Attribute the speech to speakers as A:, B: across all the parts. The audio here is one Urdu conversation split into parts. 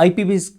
A: IPPs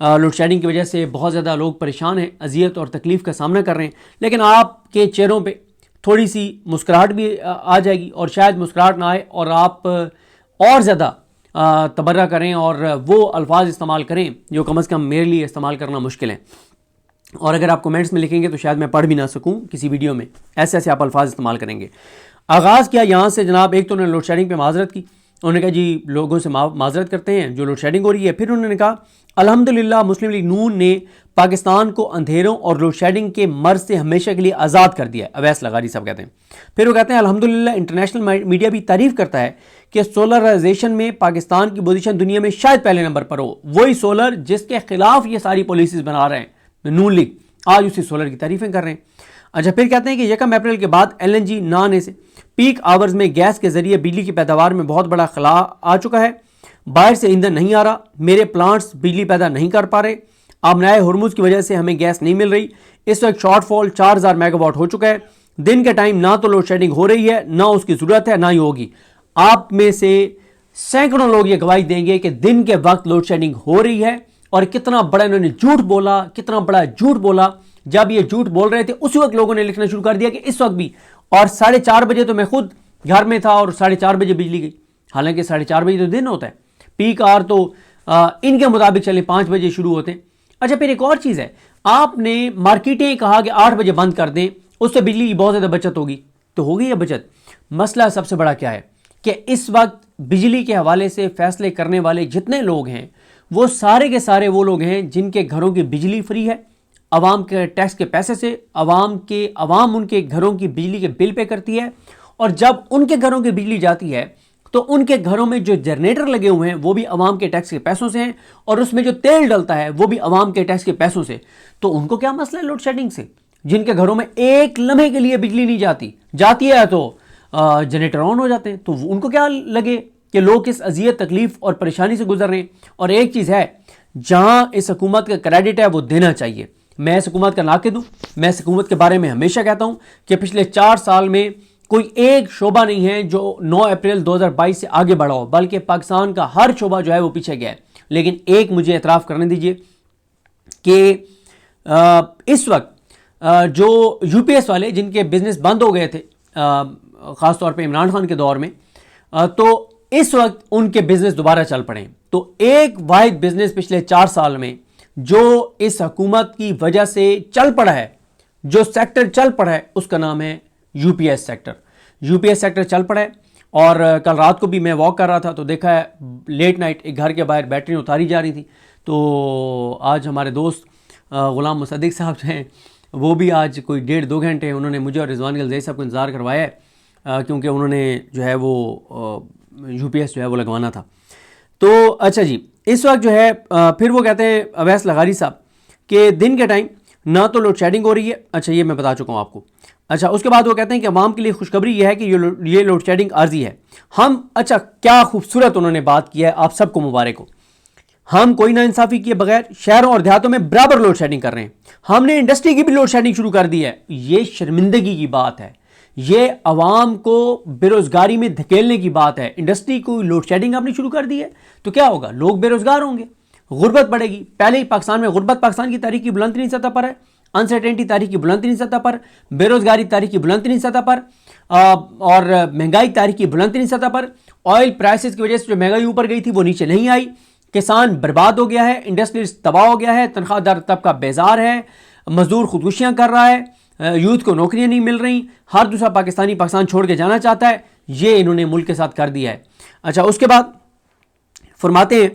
A: لوڈ شیڈنگ کی وجہ سے بہت زیادہ لوگ پریشان ہیں، اذیت اور تکلیف کا سامنا کر رہے ہیں، لیکن آپ کے چہروں پہ تھوڑی سی مسکراہٹ بھی آ جائے گی، اور شاید مسکراہٹ نہ آئے اور آپ اور زیادہ تبرہ کریں اور وہ الفاظ استعمال کریں جو کم از کم میرے لیے استعمال کرنا مشکل ہے، اور اگر آپ کومنٹس میں لکھیں گے تو شاید میں پڑھ بھی نہ سکوں کسی ویڈیو میں، ایسے آپ الفاظ استعمال کریں گے۔ آغاز کیا یہاں سے جناب، ایک تو انہوں نے لوڈ شیڈنگ پہ معذرت کی، انہوں نے کہا جی لوگوں سے معذرت کرتے ہیں جو لوڈ شیڈنگ ہو رہی ہے، پھر انہوں نے کہا الحمدللہ مسلم لیگ نون نے پاکستان کو اندھیروں اور لوڈ شیڈنگ کے مرض سے ہمیشہ کے لیے آزاد کر دیا ہے، اویس لغاری صاحب کہتے ہیں۔ پھر وہ کہتے ہیں الحمدللہ انٹرنیشنل میڈیا بھی تعریف کرتا ہے کہ سولرائزیشن میں پاکستان کی پوزیشن دنیا میں شاید پہلے نمبر پر ہو، وہی سولر جس کے خلاف یہ ساری پالیسیز بنا رہے ہیں نون لیگ، آج اسی سولر کی تعریفیں کر رہے ہیں۔ اچھا پھر کہتے ہیں کہ 1 اپریل کے بعد LNG نہ آنے سے پیک آورز میں گیس کے ذریعے بجلی کی پیداوار میں بہت بڑا خلا آ چکا ہے، باہر سے ایندھن نہیں آ رہا، میرے پلانٹس بجلی پیدا نہیں کر پا رہے، اب نئے ہرمز کی وجہ سے ہمیں گیس نہیں مل رہی، اس وقت شارٹ فال 4000 میگا واٹ ہو چکا ہے، دن کے ٹائم نہ تو لوڈ شیڈنگ ہو رہی ہے، نہ اس کی ضرورت ہے، نہ ہی ہوگی۔ آپ میں سے سینکڑوں لوگ یہ گواہی دیں گے کہ دن کے وقت لوڈ شیڈنگ ہو رہی ہے، اور کتنا بڑا انہوں نے جھوٹ بولا، کتنا بڑا جھوٹ بولا۔ جب یہ جھوٹ بول رہے تھے اسی وقت لوگوں نے لکھنا شروع کر دیا کہ اس وقت بھی، اور 4:30 بجے تو میں خود گھر میں تھا اور 4:30 بجے بجلی گئی، حالانکہ 4:30 بجے تو دن ہوتا ہے، پیک آور تو ان کے مطابق چلے 5 بجے شروع ہوتے ہیں۔ اچھا پھر ایک اور چیز ہے، آپ نے مارکیٹیں کہا کہ 8 بجے بند کر دیں، اس سے بجلی کی بہت زیادہ بچت ہوگی، تو ہوگی یہ بچت؟ مسئلہ سب سے بڑا کیا ہے کہ اس وقت بجلی کے حوالے سے فیصلے کرنے والے جتنے لوگ ہیں وہ سارے کے سارے وہ لوگ ہیں جن کے گھروں کی بجلی فری ہے، عوام کے ٹیکس کے پیسے سے، عوام ان کے گھروں کی بجلی کے بل پے کرتی ہے، اور جب ان کے گھروں کی بجلی جاتی ہے تو ان کے گھروں میں جو جنریٹر لگے ہوئے ہیں وہ بھی عوام کے ٹیکس کے پیسوں سے ہیں، اور اس میں جو تیل ڈلتا ہے وہ بھی عوام کے ٹیکس کے پیسوں سے۔ تو ان کو کیا مسئلہ ہے لوڈ شیڈنگ سے؟ جن کے گھروں میں ایک لمحے کے لیے بجلی نہیں جاتی ہے تو جنریٹر آن ہو جاتے ہیں، تو ان کو کیا لگے کہ لوگ کس اذیت تکلیف اور پریشانی سے گزر رہے ہیں۔ اور ایک چیز ہے، جہاں اس حکومت کا کریڈٹ ہے وہ دینا چاہیے، میں اس حکومت کا ناقد ہوں، میں اس حکومت کے بارے میں ہمیشہ کہتا ہوں کہ پچھلے 4 سال میں کوئی ایک شعبہ نہیں ہے جو 9 اپریل 2022 سے آگے بڑھا ہو، بلکہ پاکستان کا ہر شعبہ جو ہے وہ پیچھے گیا ہے۔ لیکن ایک مجھے اعتراف کرنے دیجئے کہ اس وقت جو UPS والے جن کے بزنس بند ہو گئے تھے خاص طور پہ عمران خان کے دور میں، تو اس وقت ان کے بزنس دوبارہ چل پڑے ہیں۔ تو ایک واحد بزنس پچھلے 4 سال میں جو اس حکومت کی وجہ سے چل پڑا ہے، جو سیکٹر چل پڑا ہے، اس کا نام ہے UPS سیکٹر۔ UPS سیکٹر چل پڑا ہے، اور کل رات کو بھی میں واک کر رہا تھا تو دیکھا ہے لیٹ نائٹ ایک گھر کے باہر بیٹری اتاری جا رہی تھی، تو آج ہمارے دوست غلام مصدق صاحب جو ہیں وہ بھی آج کوئی 1.5-2 گھنٹے انہوں نے مجھے اور رضوان غلزئی صاحب کو انتظار کروایا ہے، کیونکہ انہوں نے جو ہے وہ UPS جو ہے وہ لگوانا تھا۔ تو اچھا جی، اس وقت جو ہے پھر وہ کہتے ہیں اویس لغاری صاحب کہ دن کے ٹائم نہ تو لوڈ شیڈنگ ہو رہی ہے، اچھا یہ میں بتا چکا ہوں آپ کو۔ اچھا اس کے بعد وہ کہتے ہیں کہ عوام کے لیے خوشخبری یہ ہے کہ یہ لوڈ شیڈنگ عارضی ہے۔ اچھا کیا خوبصورت انہوں نے بات کی ہے، آپ سب کو مبارک ہو۔ ہم کوئی ناانصافی کیے بغیر شہروں اور دیہاتوں میں برابر لوڈ شیڈنگ کر رہے ہیں، ہم نے انڈسٹری کی بھی لوڈ شیڈنگ شروع کر دی ہے۔ یہ شرمندگی کی بات ہے، یہ عوام کو بے روزگاری میں دھکیلنے کی بات ہے۔ انڈسٹری کو لوڈ شیڈنگ آپ نے شروع کر دی ہے تو کیا ہوگا؟ لوگ بے روزگار ہوں گے، غربت بڑھے گی۔ پہلے ہی پاکستان میں غربت پاکستان کی تاریخ کی بلند ترین سطح پر ہے، انسرٹینٹی تاریخ کی بلند ترین سطح پر، بے روزگاری تاریخ کی بلند ترین سطح پر، اور مہنگائی تاریخ کی بلند ترین سطح پر۔ آئل پرائسز کی وجہ سے جو مہنگائی اوپر گئی تھی وہ نیچے نہیں آئی، کسان برباد ہو گیا ہے، انڈسٹریز تباہ ہو گیا ہے، تنخواہ دار طبقہ بیزار ہے، مزدور خودکشیاں کر رہا ہے، یوتھ کو نوکریاں نہیں مل رہی، ہر دوسرا پاکستانی پاکستان چھوڑ کے جانا چاہتا ہے۔ یہ انہوں نے ملک کے ساتھ کر دیا ہے۔ اچھا اس کے بعد فرماتے ہیں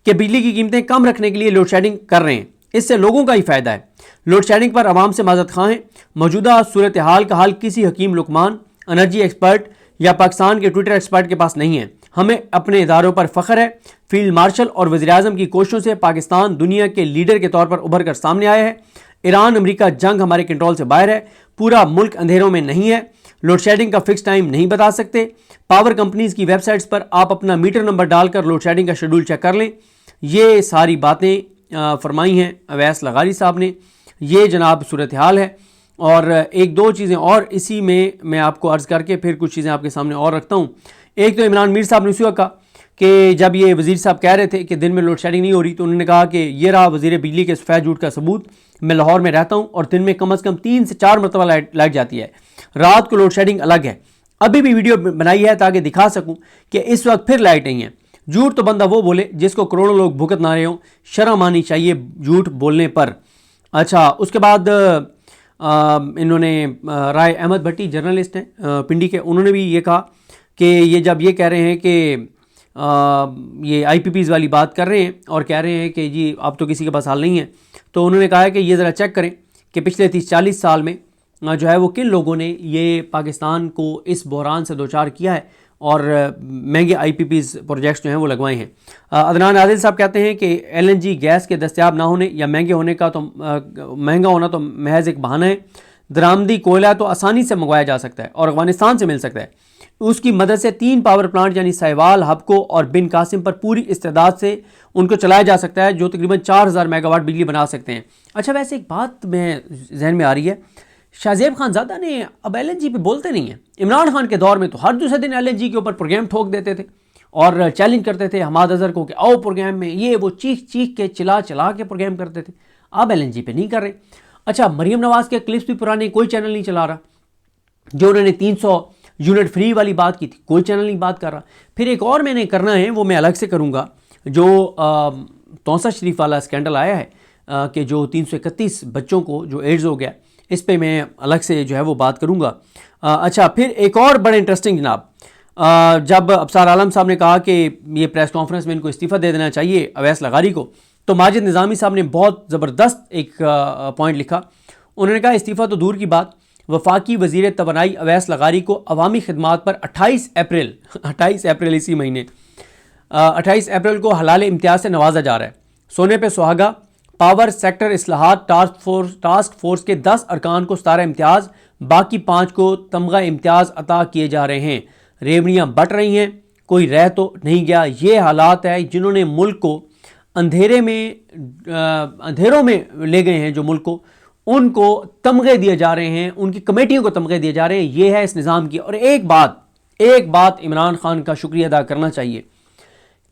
A: کہ بجلی کی قیمتیں کم رکھنے کے لیے لوڈ شیڈنگ کر رہے ہیں، اس سے لوگوں کا ہی فائدہ ہے۔ لوڈ شیڈنگ پر عوام سے معذرت خواہ ہیں، موجودہ صورتحال کا حل کسی حکیم لقمان، انرجی ایکسپرٹ یا پاکستان کے ٹویٹر ایکسپرٹ کے پاس نہیں ہے۔ ہمیں اپنے اداروں پر فخر ہے، فیلڈ مارشل اور وزیراعظم کی کوششوں سے پاکستان دنیا کے لیڈر کے طور پر ابھر کر سامنے آیا ہے۔ ایران امریکہ جنگ ہمارے کنٹرول سے باہر ہے، پورا ملک اندھیروں میں نہیں ہے، لوڈ شیڈنگ کا فکس ٹائم نہیں بتا سکتے۔ پاور کمپنیز کی ویب سائٹس پر آپ اپنا میٹر نمبر ڈال کر لوڈ شیڈنگ کا شیڈول چیک کر لیں۔ یہ ساری باتیں فرمائی ہیں اویس لغاری صاحب نے۔ یہ جناب صورتحال ہے، اور ایک دو چیزیں اور اسی میں آپ کو عرض کر کے پھر کچھ چیزیں آپ کے سامنے اور رکھتا ہوں۔ ایک تو عمران میر صاحب نے اسی وقت کہا کہ جب یہ وزیر صاحب کہہ رہے تھے کہ دن میں لوڈ شیڈنگ نہیں ہو رہی تو انہوں نے کہا کہ یہ رہا وزیر بجلی کے سفید جھوٹ کا ثبوت، میں لاہور میں رہتا ہوں اور دن میں کم از کم 3 سے 4 مرتبہ لائٹ جاتی ہے، رات کو لوڈ شیڈنگ الگ ہے، ابھی بھی ویڈیو بنائی ہے تاکہ دکھا سکوں کہ اس وقت پھر لائٹ نہیں ہے۔ جھوٹ تو بندہ وہ بولے جس کو کروڑوں لوگ بھگت نہ رہے ہوں، شرم آنی چاہیے جھوٹ بولنے پر۔ اچھا اس کے بعد انہوں نے رائے احمد بھٹی جرنلسٹ ہیں پنڈی کے، انہوں نے بھی یہ کہا کہ یہ جب یہ کہہ رہے ہیں کہ یہ آئی پی پیز والی بات کر رہے ہیں اور کہہ رہے ہیں کہ جی اب تو کسی کے پاس حال نہیں ہے، تو انہوں نے کہا ہے کہ یہ ذرا چیک کریں کہ پچھلے 30-40 سال میں جو ہے وہ کن لوگوں نے یہ پاکستان کو اس بحران سے دوچار کیا ہے اور مہنگے آئی پی پیز پروجیکٹس جو ہیں وہ لگوائے ہیں۔ عدنان عادل صاحب کہتے ہیں کہ ایل این جی گیس کے دستیاب نہ ہونے یا مہنگے ہونے کا تو مہنگا ہونا تو محض ایک بہانہ ہے، درآمدی کوئلہ تو آسانی سے منگوایا جا سکتا ہے اور افغانستان سے مل سکتا ہے، اس کی مدد سے 3 پاور پلانٹ یعنی سہیوال، ہپکو اور بن قاسم پر پوری استعداد سے ان کو چلایا جا سکتا ہے جو تقریباً 4000 میگا واٹ بجلی بنا سکتے ہیں۔ اچھا ویسے ایک بات میں ذہن میں آ رہی ہے، شاہ زیب خان زادہ نے اب ایل این جی پہ بولتے نہیں ہیں، عمران خان کے دور میں تو ہر دوسرے دن ایل این جی کے اوپر پروگرام ٹھوک دیتے تھے اور چیلنج کرتے تھے حماد اظہر کو کہ آؤ پروگرام میں، یہ وہ چیخ کے چلا کے پروگرام کرتے تھے، اب ایل این جی پہ نہیں کر رہے۔ اچھا مریم نواز کے کلپس بھی پرانے کوئی چینل نہیں چلا رہا، جو انہوں نے 300 یونٹ فری والی بات کی تھی کوئی چینل نہیں بات کر رہا۔ پھر ایک اور میں نے کرنا ہے وہ میں الگ سے کروں گا، جو توسہ شریف والا اسکینڈل آیا ہے کہ جو 331 بچوں کو جو ایڈز ہو گیا، اس پہ میں الگ سے جو ہے وہ بات کروں گا۔ اچھا پھر ایک اور بڑا انٹرسٹنگ جناب، جب ابصار عالم صاحب نے کہا کہ یہ پریس کانفرنس میں ان کو استعفیٰ دے دینا چاہیے اویس لغاری کو، تو ماجد نظامی صاحب نے بہت زبردست ایک پوائنٹ لکھا، انہوں نے کہا استعفیٰ تو دور کی بات، وفاقی وزیر توانائی اویس لغاری کو عوامی خدمات پر 28 اپریل اسی مہینے 28 اپریل کو حلال امتیاز سے نوازا جا رہا ہے۔ سونے پہ سہاگا، پاور سیکٹر اصلاحات ٹاسک فورس کے 10 ارکان کو 17 امتیاز، باقی 5 کو تمغہ امتیاز عطا کیے جا رہے ہیں۔ ریوڑیاں بٹ رہی ہیں، کوئی رہ تو نہیں گیا۔ یہ حالات ہے جنہوں نے ملک کو اندھیروں میں لے گئے ہیں، جو ملک کو ان کو تمغے دیے جا رہے ہیں، ان کی کمیٹیوں کو تمغے دیے جا رہے ہیں، یہ ہے اس نظام کی۔ اور ایک بات عمران خان کا شکریہ ادا کرنا چاہیے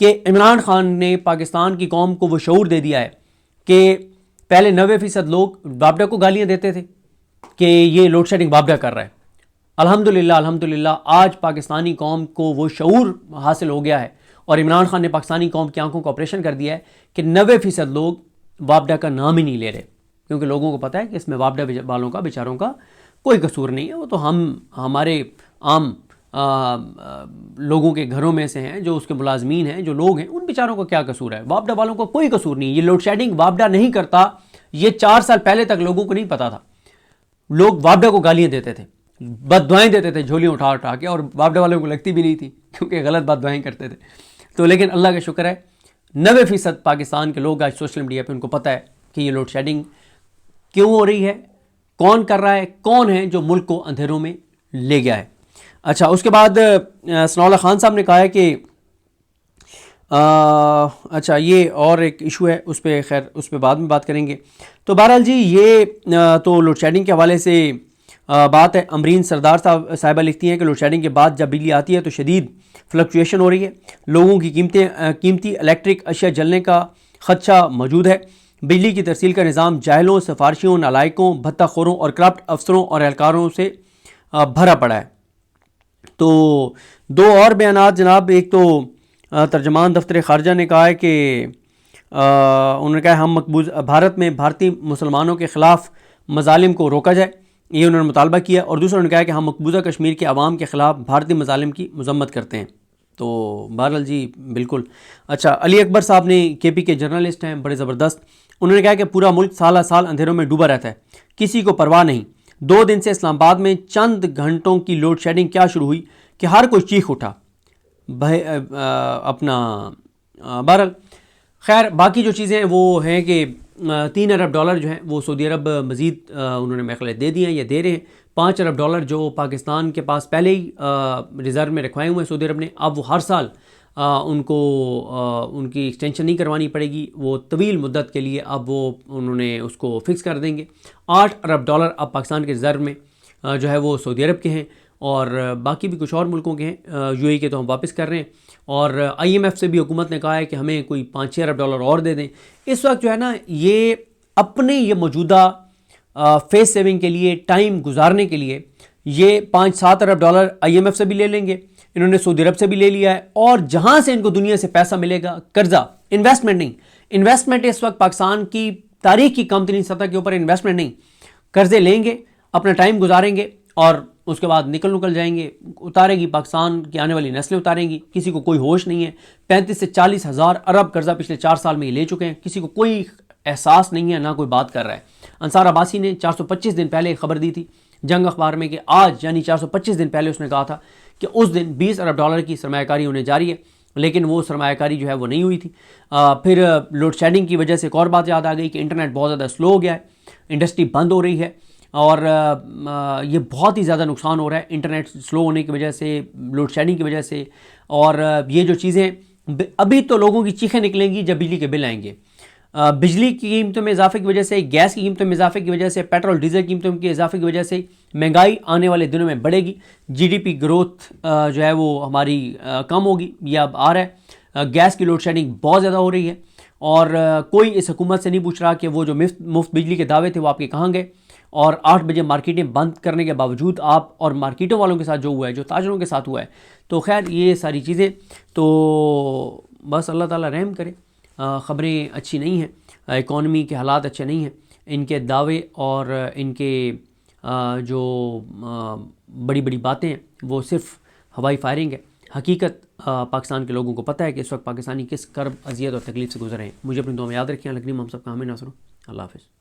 A: کہ عمران خان نے پاکستان کی قوم کو وہ شعور دے دیا ہے کہ پہلے 90% لوگ بابڈا کو گالیاں دیتے تھے کہ یہ لوڈ شیڈنگ بابڈا کر رہا ہے، الحمدللہ آج پاکستانی قوم کو وہ شعور حاصل ہو گیا ہے اور عمران خان نے پاکستانی قوم کی آنکھوں کو آپریشن کر دیا ہے کہ 90% لوگ بابڈا کا نام ہی نہیں لے رہے، کیونکہ لوگوں کو پتہ ہے کہ اس میں بابڈا والوں کا بیچاروں کا کوئی قصور نہیں ہے، وہ تو ہمارے عام لوگوں کے گھروں میں سے ہیں، جو اس کے ملازمین ہیں، جو لوگ ہیں، ان بیچاروں کا کیا قصور ہے، بابڈا والوں کا کوئی قصور نہیں۔ یہ لوڈ شیڈنگ بابڈا نہیں کرتا، یہ 4 سال پہلے تک لوگوں کو نہیں پتا تھا، لوگ بابڈا کو گالیاں دیتے تھے، بد دعائیں دیتے تھے جھولیاں اٹھا کے، اور بابڈا والوں کو لگتی بھی نہیں تھی کیونکہ غلط بد دعائیں کرتے تھے۔ تو لیکن اللہ کا شکر ہے 90% پاکستان کے لوگ آج سوشل میڈیا پہ ان کو پتہ ہے کہ یہ لوڈ شیڈنگ کیوں ہو رہی ہے، کون کر رہا ہے، کون ہے جو ملک کو اندھیروں میں لے گیا ہے۔ اچھا اس کے بعد ثناء اللہ خان صاحب نے کہا ہے کہ اچھا یہ اور ایک ایشو ہے، اس پہ خیر اس پہ بعد میں بات کریں گے۔ تو بہرحال جی یہ تو لوڈ شیڈنگ کے حوالے سے بات ہے۔ امرین سردار صاحبہ لکھتی ہیں کہ لوڈ شیڈنگ کے بعد جب بجلی آتی ہے تو شدید فلکچویشن ہو رہی ہے، لوگوں کی قیمتی الیکٹرک اشیاء جلنے کا خدشہ موجود ہے، بجلی کی ترسیل کا نظام جاہلوں، سفارشیوں، نالائقوں، بھتہ خوروں اور کرپٹ افسروں اور اہلکاروں سے بھرا پڑا ہے۔ تو 2 اور بیانات جناب، ایک تو ترجمان دفتر خارجہ نے کہا ہے کہ انہوں نے کہا ہم بھارت میں بھارتی مسلمانوں کے خلاف مظالم کو روکا جائے، یہ انہوں نے مطالبہ کیا، اور دوسرا انہوں نے کہا کہ ہم مقبوضہ کشمیر کے عوام کے خلاف بھارتی مظالم کی مذمت کرتے ہیں۔ تو بہرحال جی بالکل۔ اچھا علی اکبر صاحب نے کے پی کے جرنلسٹ ہیں، بڑے زبردست، انہوں نے کہا کہ پورا ملک سالہ سال اندھیروں میں ڈوبا رہتا ہے، کسی کو پرواہ نہیں۔ 2 دن سے اسلام آباد میں چند گھنٹوں کی لوڈ شیڈنگ کیا شروع ہوئی کہ ہر کوئی چیخ اٹھا اپنا۔ بہرحال خیر باقی جو چیزیں وہ ہیں کہ $3 ارب جو ہیں وہ سعودی عرب مزید انہوں نے میخلے دے دیے ہیں یا دے رہے ہیں۔ $5 ارب جو پاکستان کے پاس پہلے ہی ریزرو میں رکھوائے ہوئے ہیں سعودی عرب نے، اب وہ ہر سال ان کو ان کی ایکسٹینشن نہیں کروانی پڑے گی، وہ طویل مدت کے لیے اب وہ انہوں نے اس کو فکس کر دیں گے۔ $8 ارب اب پاکستان کے ریزرو میں جو ہے وہ سعودی عرب کے ہیں، اور باقی بھی کچھ اور ملکوں کے ہیں، یو اے کے تو ہم واپس کر رہے ہیں، اور آئی ایم ایف سے بھی حکومت نے کہا ہے کہ ہمیں کوئی 5-6 ارب ڈالر اور دے دیں۔ اس وقت جو ہے نا یہ اپنے یہ موجودہ فیس سیونگ کے لیے، ٹائم گزارنے کے لیے یہ 5-7 ارب ڈالر آئی ایم ایف سے بھی لے لیں گے، انہوں نے سعودی عرب سے بھی لے لیا ہے، اور جہاں سے ان کو دنیا سے پیسہ ملے گا، قرضہ، انویسٹمنٹ نہیں، انویسٹمنٹ اس وقت پاکستان کی تاریخ کی کم ترین سطح کے اوپر انویسٹمنٹ نہیں، قرضے لیں گے، اپنا ٹائم گزاریں گے، اور اس کے بعد نکل جائیں گے، اتارے گی پاکستان کی آنے والی نسلیں اتاریں گی، کسی کو کوئی ہوش نہیں ہے۔ 35 سے 40 ہزار ارب قرضہ پچھلے 4 سال میں یہ لے چکے ہیں، کسی کو کوئی احساس نہیں ہے، نہ کوئی بات کر رہا ہے۔ انصار عباسی نے 425 دن پہلے ایک خبر دی تھی جنگ اخبار میں کہ آج یعنی 425 دن پہلے اس نے کہا تھا کہ اس دن 20 ارب ڈالر کی سرمایہ کاری ہونے جاری ہے، لیکن وہ سرمایہ کاری جو ہے وہ نہیں ہوئی تھی۔ پھر لوڈ شیڈنگ کی وجہ سے ایک اور بات یاد آ گئی کہ انٹرنیٹ بہت زیادہ سلو ہو گیا ہے، انڈسٹری بند ہو رہی ہے، اور یہ بہت ہی زیادہ نقصان ہو رہا ہے انٹرنیٹ سلو ہونے کی وجہ سے، لوڈ شیڈنگ کی وجہ سے۔ اور یہ جو چیزیں ابھی تو لوگوں کی چیخیں نکلیں گی جب بجلی کے بل آئیں گے، بجلی کی قیمتوں میں اضافے کی وجہ سے، گیس کی قیمتوں میں اضافے کی وجہ سے، پیٹرول ڈیزل کی قیمتوں کے اضافے کی وجہ سے مہنگائی آنے والے دنوں میں بڑھے گی، جی ڈی پی گروتھ جو ہے وہ ہماری کم ہوگی، یہ اب آ رہا ہے۔ گیس کی لوڈ شیڈنگ بہت زیادہ ہو رہی ہے، اور کوئی اس حکومت سے نہیں پوچھ رہا کہ وہ جو مفت بجلی کے دعوے تھے وہ آپ کے کہاں گئے، اور 8 بجے مارکیٹیں بند کرنے کے باوجود آپ، اور مارکیٹوں والوں کے ساتھ جو ہوا ہے، جو تاجروں کے ساتھ ہوا ہے، تو خیر یہ ساری چیزیں تو بس اللہ تعالیٰ رحم کرے۔ خبریں اچھی نہیں ہیں، اکانومی کے حالات اچھے نہیں ہیں، ان کے دعوے اور ان کے جو بڑی بڑی باتیں ہیں وہ صرف ہوائی فائرنگ ہے۔ حقیقت پاکستان کے لوگوں کو پتہ ہے کہ اس وقت پاکستانی کس کرب، اذیت اور تکلیف سے گزر رہے ہیں۔ مجھے اپنی دعا میں یاد رکھیں، لگنی ہم سب کا ہمیں ناصر۔ اللہ حافظ۔